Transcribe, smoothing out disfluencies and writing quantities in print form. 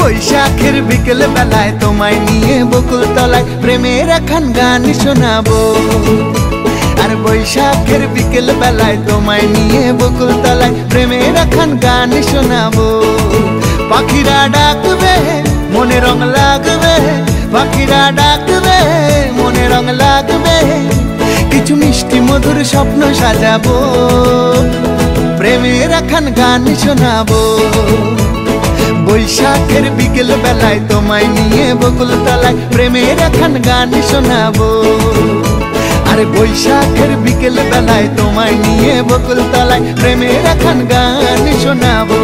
বৈশাখের বিকেল বেলায় তোমায় নিয়ে বকুল তলায় প্রেমের একখান গান শোনাবো। আর বৈশাখের বিকেল বেলায় তোমায় নিয়ে বকুল তলায় প্রেমের একখান গান শোনাবো। পাখিরা ডাকবে মনে রং লাগবে, পাখিরা ডাকবে মনে রং লাগবে, কিছু মিষ্টি মধুর স্বপ্ন সাজাবো, প্রেমের একখান গান শোনাবো। বৈশাখের বিকেল বেলায় তোমায় নিয়ে বকুল তলায় প্রেমের একখান গান শোনাবো। আরে বৈশাখের বিকেল বেলায় তোমায় নিয়ে বকুল তলায় প্রেমের একখান গান শোনাবো।